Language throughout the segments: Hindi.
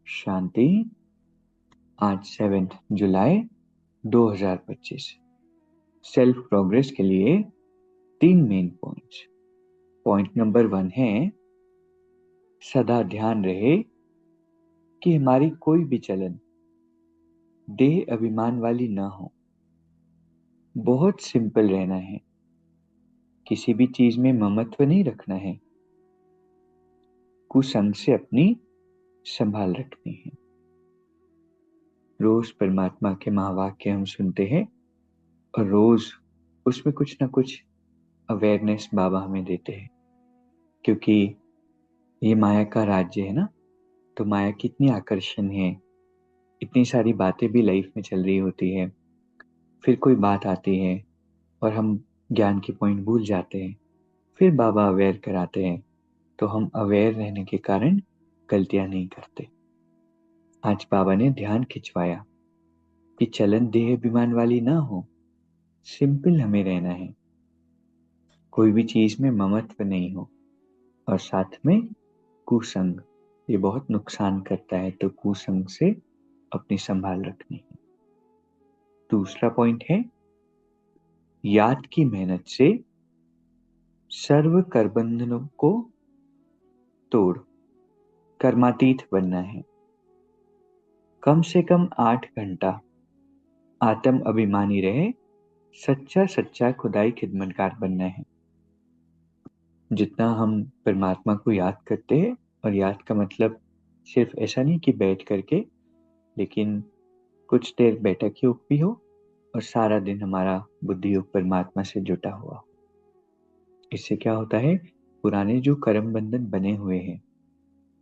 शांति। आज 7 जुलाई 2025। सेल्फ प्रोग्रेस के लिए 3 मेन पॉइंट्स। पॉइंट नंबर 1 है, सदा ध्यान रहे कि हमारी कोई भी चलन देह अभिमान वाली ना हो। बहुत सिंपल रहना है, किसी भी चीज में ममत्व नहीं रखना है, कुसंग से अपनी संभाल रखनी है। रोज परमात्मा के महावाक्य हम सुनते हैं और रोज उसमें कुछ ना कुछ अवेयरनेस बाबा हमें देते हैं, क्योंकि ये माया का राज्य है ना। तो माया कितनी आकर्षण है, इतनी सारी बातें भी लाइफ में चल रही होती है, फिर कोई बात आती है और हम ज्ञान की पॉइंट भूल जाते हैं, फिर बाबा अवेयर कराते हैं, तो हम अवेयर रहने के कारण गलतियां नहीं करते। आज बाबा ने ध्यान खिंचवाया कि चलन देह अभिमान वाली ना हो, सिंपल हमें रहना है, कोई भी चीज में ममत्व नहीं हो, और साथ में कुसंग, ये बहुत नुकसान करता है, तो कुसंग से अपनी संभाल रखनी है। दूसरा पॉइंट है, याद की मेहनत से सर्व करबंधनों को तोड़ कर्मातीत बनना है। कम से कम 8 घंटा आत्म अभिमानी रहे, सच्चा सच्चा खुदाई खिदमतगार बनना है। जितना हम परमात्मा को याद करते हैं, और याद का मतलब सिर्फ ऐसा नहीं कि बैठ करके, लेकिन कुछ देर बैठक योग भी हो और सारा दिन हमारा बुद्धि योग परमात्मा से जुटा हुआ हो। इससे क्या होता है, पुराने जो कर्म बंधन बने हुए हैं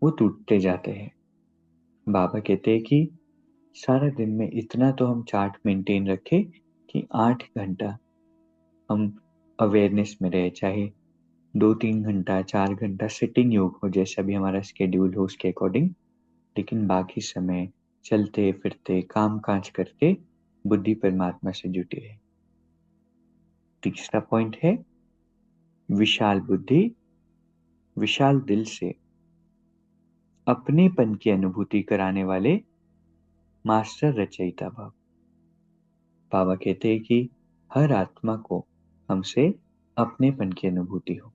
वो टूटते जाते हैं। बाबा कहते हैं कि सारा दिन में इतना तो हम चार्ट मेंटेन रखें कि 8 घंटा हम अवेयरनेस में रहे, चाहे 2-3 घंटा 4 घंटा सिटिंग योग हो, जैसा भी हमारा स्केड्यूल हो उसके अकॉर्डिंग, लेकिन बाकी समय चलते फिरते काम काज करते बुद्धि परमात्मा से जुटी रहे। तीसरा पॉइंट है, विशाल बुद्धि विशाल दिल से अपनेपन की अनुभूति कराने वाले मास्टर रचयिता भाव। बाबा कहते हैं कि हर आत्मा को हमसे अपनेपन की अनुभूति हो,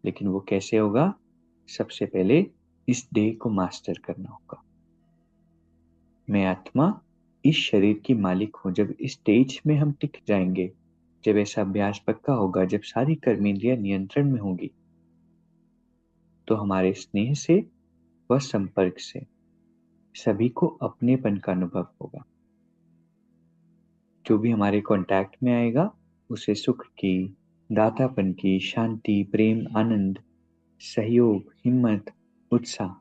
लेकिन वो कैसे होगा? सबसे पहले इस देह को मास्टर करना होगा। मैं आत्मा इस शरीर की मालिक हूं। जब इस स्टेज में हम टिक जाएंगे, जब ऐसा अभ्यास पक्का होगा, जब सारी कर्मेंद्रियां नियंत्रण में होगी, तो हमारे स्नेह से व संपर्क से सभी को अपनेपन का अनुभव होगा। जो भी हमारे कांटेक्ट में आएगा उसे सुख की, दातापन की, शांति, प्रेम, आनंद, सहयोग, हिम्मत, उत्साह,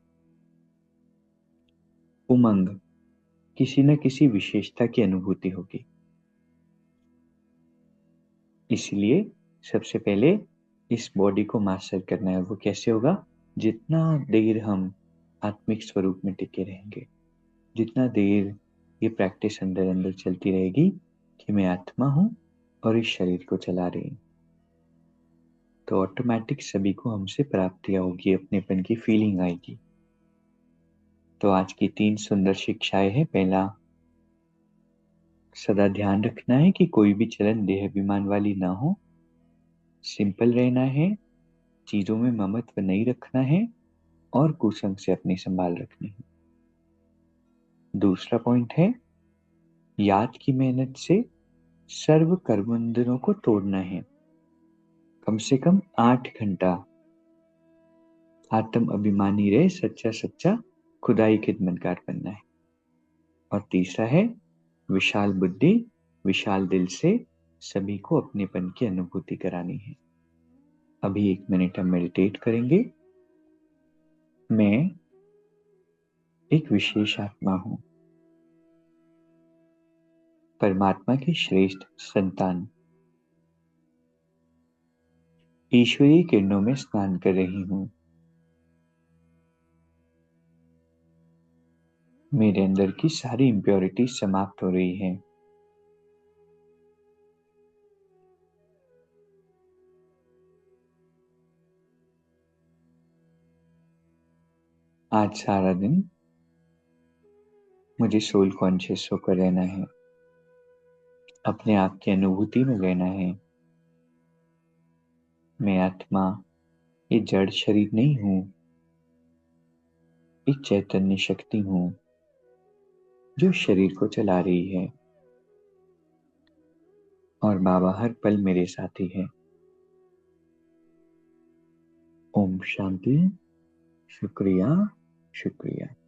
उमंग, किसी न किसी विशेषता की अनुभूति होगी। इसलिए सबसे पहले इस बॉडी को मास्टर करना है। वो कैसे होगा? जितना देर हम आत्मिक स्वरूप में टिके रहेंगे, जितना देर ये प्रैक्टिस अंदर अंदर चलती रहेगी कि मैं आत्मा हूं और इस शरीर को चला रही हूं, तो ऑटोमेटिक सभी को हमसे प्राप्तियां होगी, अपनेपन की फीलिंग आएगी। तो आज की 3 सुंदर शिक्षाएं हैं। पहला, सदा ध्यान रखना है कि कोई भी चलन देह अभिमान वाली ना हो, सिंपल रहना है, चीजों में ममत्व नहीं रखना है, और कुसंग से अपनी संभाल रखनी है। दूसरा पॉइंट है, याद की मेहनत से सर्व कर्मबंधनों को तोड़ना है। कम से कम 8 घंटा आत्म अभिमानी रहे, सच्चा सच्चा खुदाई खिदमतगार बनना है। और तीसरा है, विशाल बुद्धि विशाल दिल से सभी को अपनेपन की अनुभूति करानी है। अभी 1 मिनट हम मेडिटेट करेंगे। मैं एक विशेष आत्मा हूं, परमात्मा की श्रेष्ठ संतान, ईश्वरीय किरणों में स्नान कर रही हूं। मेरे अंदर की सारी इम्प्योरिटी समाप्त हो रही है। आज सारा दिन मुझे सोल कॉन्शियस होकर रहना है, अपने आप की अनुभूति में रहना है। मैं आत्मा, ये जड़ शरीर नहीं हूं, एक चैतन्य शक्ति हूं जो शरीर को चला रही है, और बाबा हर पल मेरे साथी है। ओम शांति। शुक्रिया, शुक्रिया।